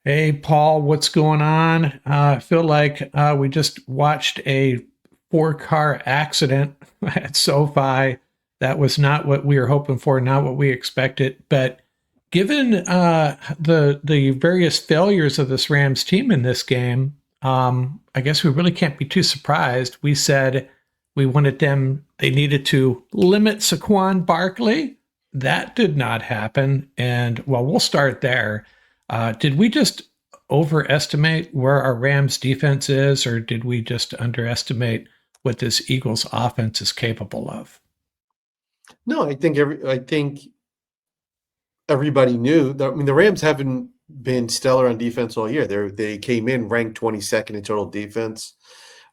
Hey, Paul, what's going on? I feel like we just watched a four-car accident at SoFi. That was not what we were hoping for, not what we expected. But given the various failures of this Rams team in this game, I guess we really can't be too surprised. We said we wanted them; they needed to limit Saquon Barkley. That did not happen, and well, we'll start there. Did we just overestimate where our Rams defense is, or did we just underestimate what this Eagles offense is capable of? No, I think everybody knew that. I mean, the Rams haven't been stellar on defense all year. They came in ranked 22nd in total defense.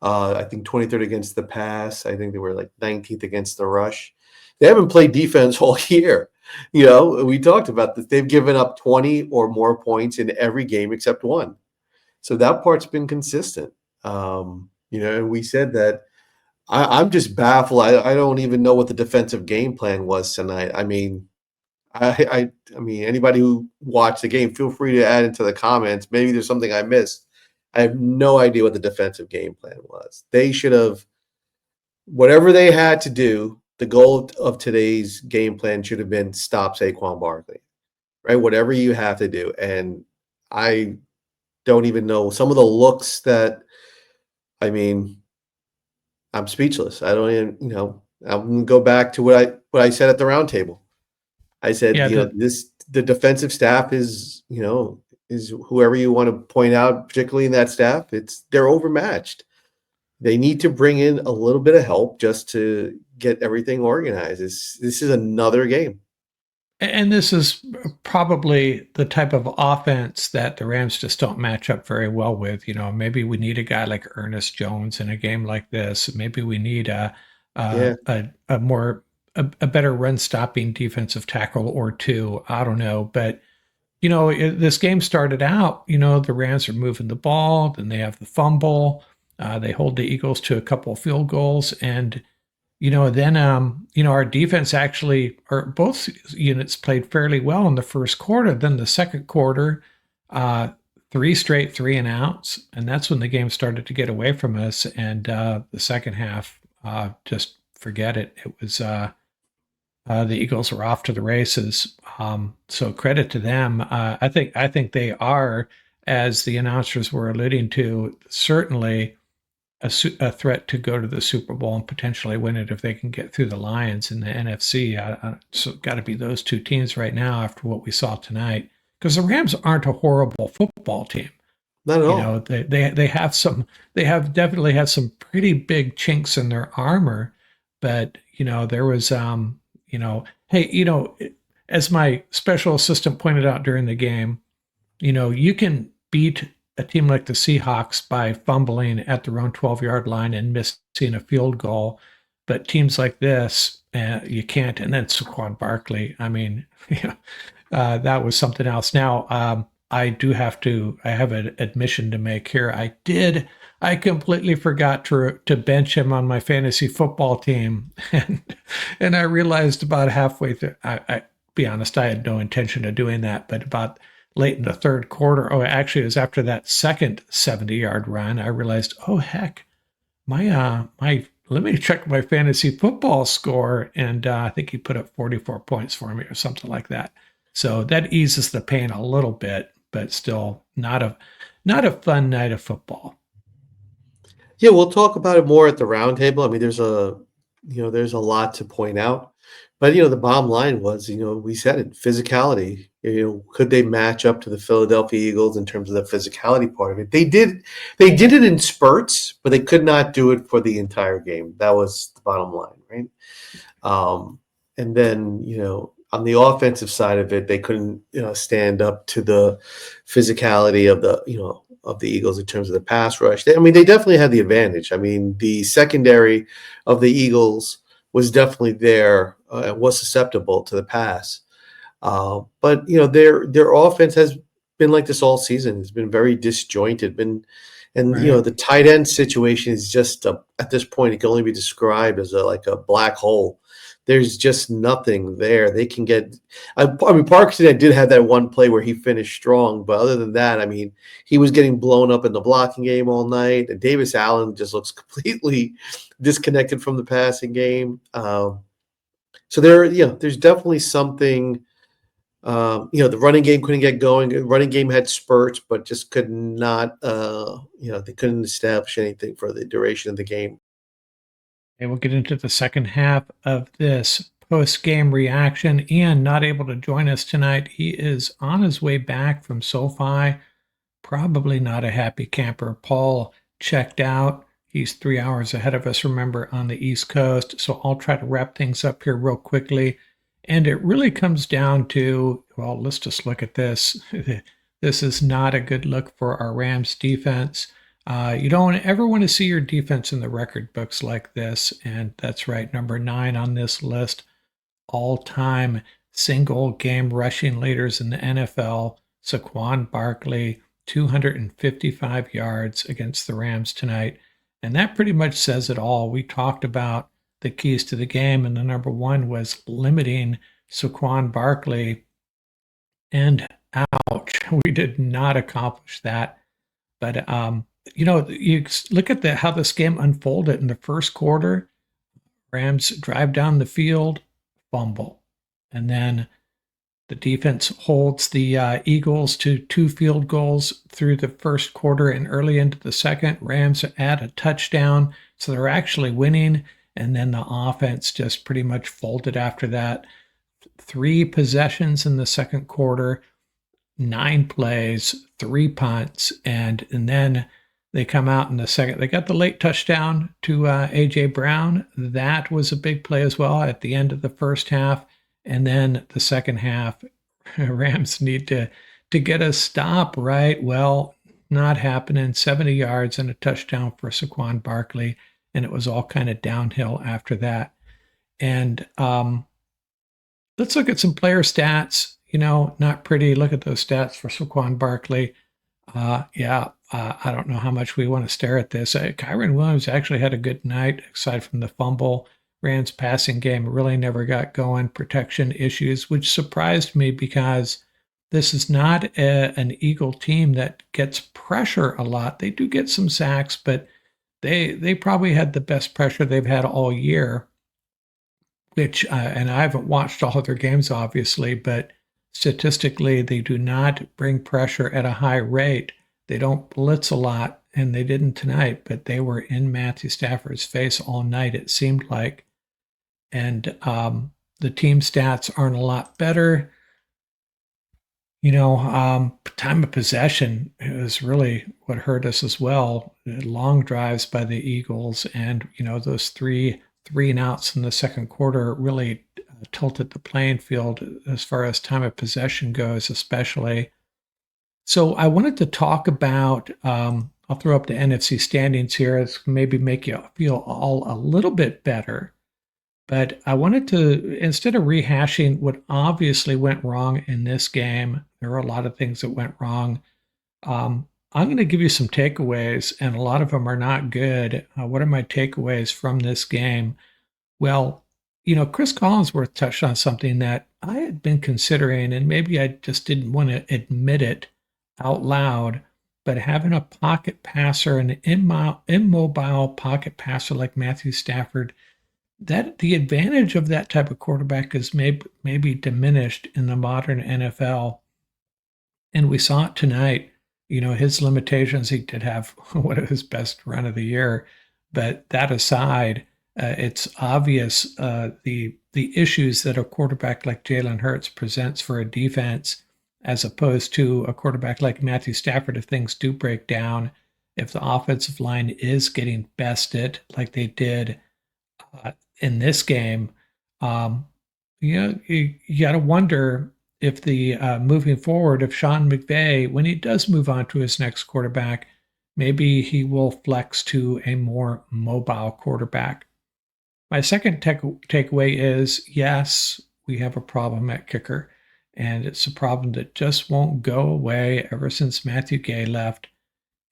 I think 23rd against the pass. I think they were like 19th against the rush. They haven't played defense all year. We talked about this. They've given up 20 or more points in every game except one. So that part's been consistent. And we said that I'm just baffled. I don't even know what the defensive game plan was tonight. I mean, anybody who watched the game, feel free to add into the comments. Maybe there's something I missed. I have no idea what the defensive game plan was. They should have, whatever they had to do, the goal of today's game plan should have been stop Saquon Barkley, right? Whatever you have to do. And I don't even know some of the looks that, I mean, I'm speechless. I don't even, I'm going to go back to what I said at the roundtable. I said, Yeah, the defensive staff is whoever you want to point out, particularly in that staff. They're overmatched. They need to bring in a little bit of help just to get everything organized. This is another game. and this is probably the type of offense that the Rams just don't match up very well with. Maybe we need a guy like Ernest Jones in a game like this. Maybe we need Yeah, a more a better run stopping defensive tackle or two. I don't know, but this game started out, the Rams are moving the ball, then they have the fumble. They hold the Eagles to a couple of field goals. And, then, our defense actually, or both units played fairly well in the first quarter. Then the second quarter, uh, three straight three and outs. And that's when the game started to get away from us. And the second half, just forget it. It was, the Eagles were off to the races. So credit to them. I think they are, as the announcers were alluding to, certainly a threat to go to the Super Bowl and potentially win it if they can get through the Lions in the NFC. So got to be those two teams right now after what we saw tonight, because the Rams aren't a horrible football team. not at all. They have definitely had some pretty big chinks in their armor, but there was hey, as my special assistant pointed out during the game, you can beat a team like the Seahawks by fumbling at their own 12-yard line and missing a field goal, but teams like this, you can't. And then Saquon Barkley, I mean, that was something else. Now, I have an admission to make here. I completely forgot to bench him on my fantasy football team, and I realized about halfway through. I be honest, I had no intention of doing that, but about late in the third quarter, oh, actually, it was after that second 70-yard run, I realized, oh heck, my let me check my fantasy football score, and I think he put up 44 points for me or something like that. So that eases the pain a little bit, but still not a fun night of football. Yeah, we'll talk about it more at the roundtable. I mean, there's a lot to point out, but the bottom line was, we said it, physicality. Could they match up to the Philadelphia Eagles in terms of the physicality part of it? They did it in spurts, but they could not do it for the entire game. That was the bottom line, right? And then, on the offensive side of it, they couldn't, stand up to the physicality of the Eagles in terms of the pass rush. I mean, they definitely had the advantage. I mean, the secondary of the Eagles was definitely there and was susceptible to the pass. But their offense has been like this all season. It's been very disjointed. And Right. the tight end situation is just at this point it can only be described as like a black hole. there's just nothing there. They can get I mean, Parkinson did have that one play where he finished strong, but other than that, I mean, he was getting blown up in the blocking game all night, and Davis Allen just looks completely disconnected from the passing game. So there's definitely something. The running game couldn't get going. The running game had spurts, but just could not. They couldn't establish anything for the duration of the game. And we'll get into the second half of this post-game reaction. Ian not able to join us tonight. He is on his way back from SoFi. Probably not a happy camper. Paul checked out. He's 3 hours ahead of us, remember, on the East Coast. So I'll try to wrap things up here real quickly. And it really comes down to, well, let's just look at this. This is not a good look for our Rams defense. You don't ever want to see your defense in the record books like this. And that's right, number 9 on this list, all-time single game rushing leaders in the NFL, Saquon Barkley, 255 yards against the Rams tonight. And that pretty much says it all. We talked about the keys to the game, and the number one was limiting Saquon Barkley. And ouch, we did not accomplish that. But you look at how this game unfolded in the first quarter. Rams drive down the field, fumble, and then the defense holds the Eagles to 2 field goals through the first quarter and early into the second. Rams add a touchdown, so they're actually winning. And then the offense just pretty much folded after that. 3 possessions in the second quarter, 9 plays, 3 punts, and then they come out in the second. They got the late touchdown to A.J. Brown. That was a big play as well at the end of the first half. And then the second half, Rams need to get a stop, right? Well, not happening. 70 yards and a touchdown for Saquon Barkley. And it was all kind of downhill after that. And let's look at some player stats. Not pretty. Look at those stats for Saquon Barkley. I don't know how much we want to stare at this. Kyren Williams actually had a good night, aside from the fumble. Rams passing game really never got going. Protection issues, which surprised me because this is not an Eagle team that gets pressure a lot. They do get some sacks, but they probably had the best pressure they've had all year. Which and I haven't watched all of their games, obviously, but statistically, they do not bring pressure at a high rate. They don't blitz a lot, and they didn't tonight, but they were in Matthew Stafford's face all night, it seemed like. And the team stats aren't a lot better. Time of possession is really what hurt us as well. Long drives by the Eagles, and those three and outs in the second quarter really tilted the playing field as far as time of possession goes, especially. So I wanted to talk about. I'll throw up the NFC standings here. It's maybe make you feel all a little bit better. But I wanted to, instead of rehashing what obviously went wrong in this game, there were a lot of things that went wrong. I'm going to give you some takeaways, and a lot of them are not good. What are my takeaways from this game? Well, Chris Collinsworth touched on something that I had been considering, and maybe I just didn't want to admit it out loud. But having a pocket passer, an immobile pocket passer like Matthew Stafford, that the advantage of that type of quarterback is maybe diminished in the modern NFL. And we saw it tonight. His limitations, he did have one of his best run of the year. But that aside, it's obvious the issues that a quarterback like Jalen Hurts presents for a defense, as opposed to a quarterback like Matthew Stafford. If things do break down, if the offensive line is getting bested like they did in this game, you got to wonder if the moving forward, if Sean McVay, when he does move on to his next quarterback, maybe he will flex to a more mobile quarterback. My second takeaway is, yes, we have a problem at kicker, and it's a problem that just won't go away ever since Matthew Gay left.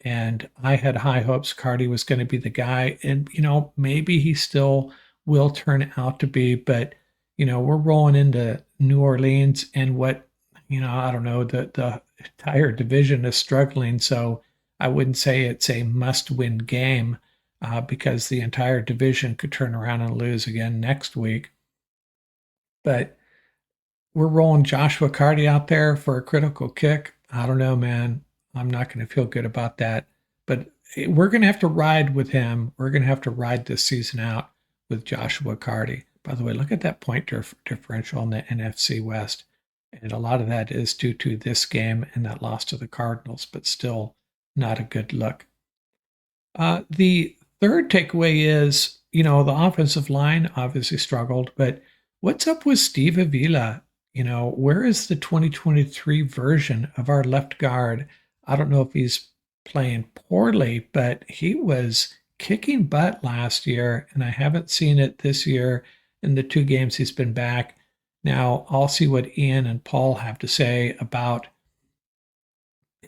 And I had high hopes Cardi was going to be the guy, and maybe he still will turn out to be, but we're rolling into New Orleans and I don't know, the entire division is struggling. So I wouldn't say it's a must-win game because the entire division could turn around and lose again next week. But we're rolling Joshua Cardi out there for a critical kick. I don't know, man. I'm not going to feel good about that. But we're going to have to ride with him. We're going to have to ride this season out with Joshua Cardi. By the way, look at that point differential in the NFC West. And a lot of that is due to this game and that loss to the Cardinals, but still not a good look. The third takeaway is, the offensive line obviously struggled, but what's up with Steve Avila? Where is the 2023 version of our left guard? I don't know if he's playing poorly, but he was kicking butt last year, and I haven't seen it this year in the 2 games he's been back. Now, I'll see what Ian and Paul have to say about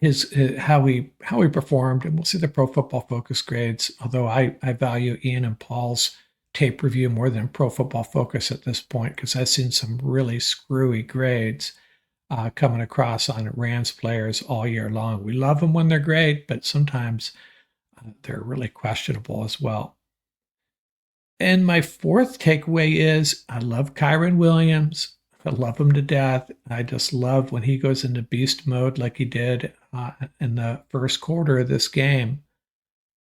his how he performed, and we'll see the Pro Football Focus grades. Although I value Ian and Paul's tape review more than Pro Football Focus at this point because I've seen some really screwy grades coming across on Rams players all year long. We love them when they're great, but sometimes they're really questionable as well. And my fourth takeaway is I love Kyron Williams. I love him to death. I just love when he goes into beast mode like he did in the first quarter of this game.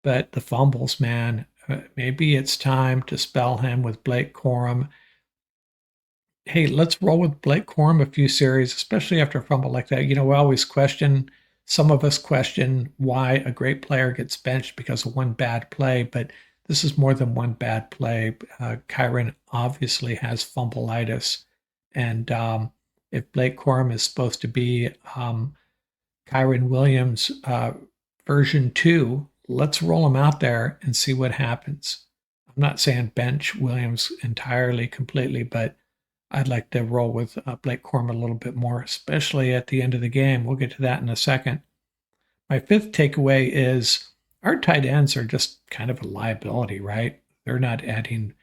But the fumbles, man, maybe it's time to spell him with Blake Corum. Hey, let's roll with Blake Corum a few series, especially after a fumble like that. We always some of us question why a great player gets benched because of one bad play, but this is more than one bad play. Kyron obviously has fumbleitis. And if Blake Corum is supposed to be Kyron Williams version 2, let's roll him out there and see what happens. I'm not saying bench Williams entirely, completely, but I'd like to roll with Blake Corum a little bit more, especially at the end of the game. We'll get to that in a second. My fifth takeaway is our tight ends are just kind of a liability, right? They're adding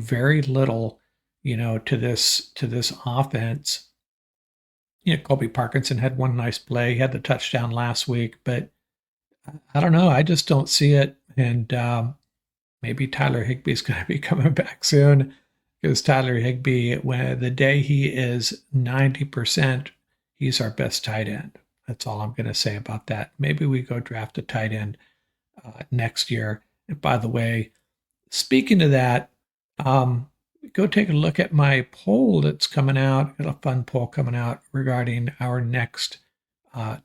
very little, to this offense. Colby Parkinson had one nice play. He had the touchdown last week, but I don't know. I just don't see it. And maybe Tyler Higbee's going to be coming back soon because Tyler Higbee, when the day he is 90%, he's our best tight end. That's all I'm going to say about that. Maybe we go draft a tight end next year. And by the way, speaking of that, go take a look at my poll that's coming out. Got a fun poll coming out regarding our next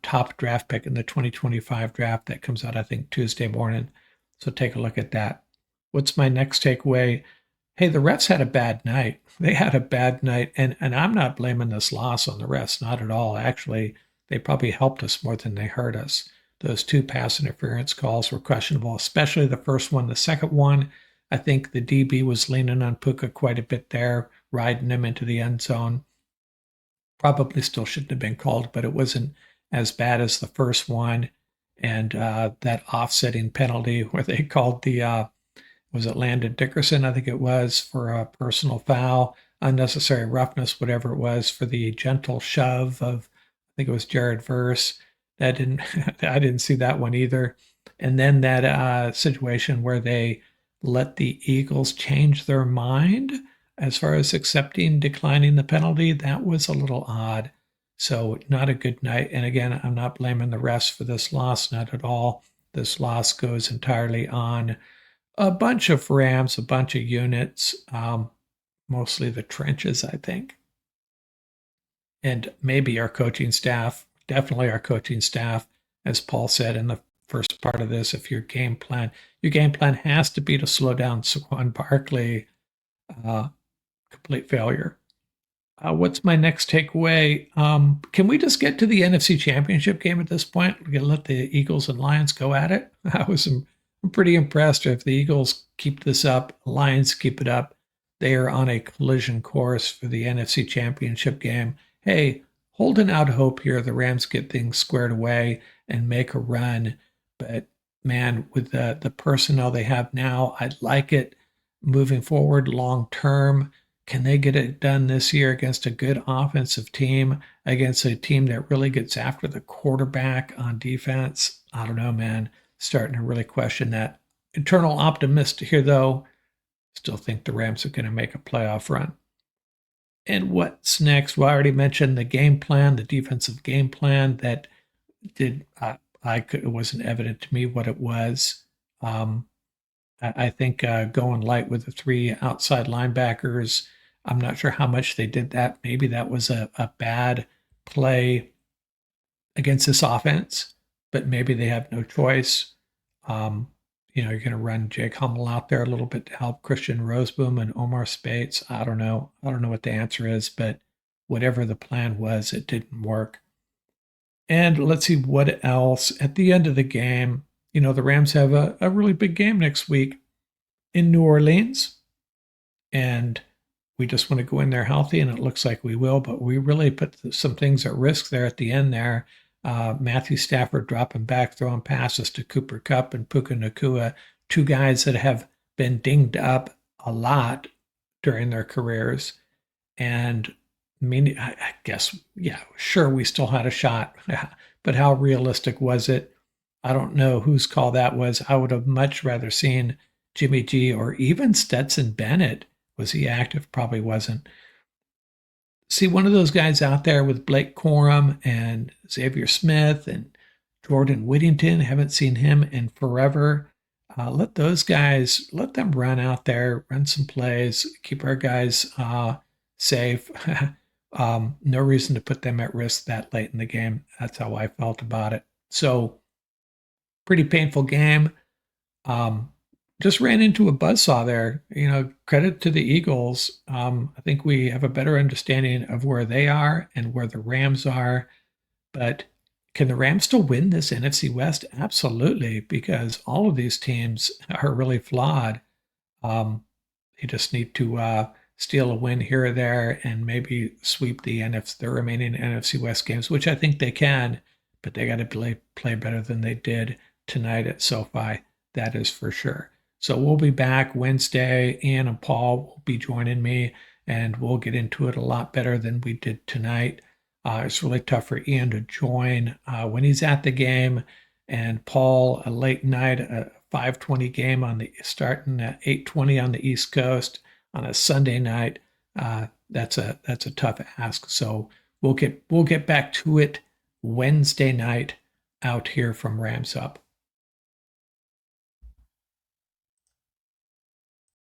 top draft pick in the 2025 draft that comes out, I think, Tuesday morning. So take a look at that. What's my next takeaway? Hey, the refs had a bad night. They had a bad night, and I'm not blaming this loss on the refs, not at all. Actually, they probably helped us more than they hurt us. Those 2 pass interference calls were questionable, especially the first one. The second one, I think the DB was leaning on Puka quite a bit there, riding him into the end zone. Probably still shouldn't have been called, but it wasn't as bad as the first one. And that offsetting penalty where they called was it Landon Dickerson? I think it was for a personal foul, unnecessary roughness, whatever it was, for the gentle shove of, I think it was Jared Verse. I didn't see that one either. And then that situation where they let the Eagles change their mind as far as declining the penalty, that was a little odd. So not a good night. And again, I'm not blaming the refs for this loss, not at all. This loss goes entirely on a bunch of Rams, a bunch of units, mostly the trenches, I think. And maybe our coaching staff, definitely our coaching staff, as Paul said in the first part of this, if your game plan has to be to slow down Saquon Barkley, complete failure. What's my next takeaway? Can we just get to the NFC Championship game at this point? We're going to let the Eagles and Lions go at it. I'm pretty impressed if the Eagles keep this up, Lions keep it up. They are on a collision course for the NFC Championship game. Hey, holding out hope here. The Rams get things squared away and make a run. But man, with the personnel they have now, I'd like it moving forward long term. Can they get it done this year against a good offensive team, against a team that really gets after the quarterback on defense? I don't know, man. Starting to really question that. Eternal optimist here, though. Still think the Rams are going to make a playoff run. And what's next? Well, I already mentioned the game plan, the defensive game plan that did it wasn't evident to me what it was. Um, I think going light with the three outside linebackers. I'm not sure how much they did that. Maybe that was a bad play against this offense, but maybe they have no choice. Um, you're going to run Jake Hummel out there a little bit to help Christian Roseboom and Omar Spates. I don't know. I don't know what the answer is, but whatever the plan was, it didn't work. And let's see what else. At the end of the game, the Rams have a really big game next week in New Orleans. And we just want to go in there healthy, and it looks like we will. But we really put some things at risk there at the end there. Matthew Stafford dropping back, throwing passes to Cooper Kupp and Puka Nakua, two guys that have been dinged up a lot during their careers. And I mean, I guess, yeah, sure, we still had a shot, but how realistic was it? I don't know whose call that was. I would have much rather seen Jimmy G or even Stetson Bennett. Was he active? Probably wasn't. See one of those guys out there with Blake Corum and Xavier Smith and Jordan Whittington. Haven't seen him in forever. Let those guys, let them run out there, run some plays, keep our guys safe. No reason to put them at risk that late in the game. That's how I felt about it. So, pretty painful game. Um, just ran into a buzzsaw there. Credit to the Eagles. I think we have a better understanding of where they are and where the Rams are. But can the Rams still win this NFC West? Absolutely, because all of these teams are really flawed. They just need to steal a win here or there and maybe sweep the remaining NFC West games, which I think they can. But they got to play better than they did tonight at SoFi. That is for sure. So we'll be back Wednesday. Ian and Paul will be joining me, and we'll get into it a lot better than we did tonight. It's really tough for Ian to join when he's at the game, and Paul a late night, a 5:20 game on the starting at 8:20 on the East Coast on a Sunday night. That's a tough ask. So we'll get back to it Wednesday night out here from Rams Up.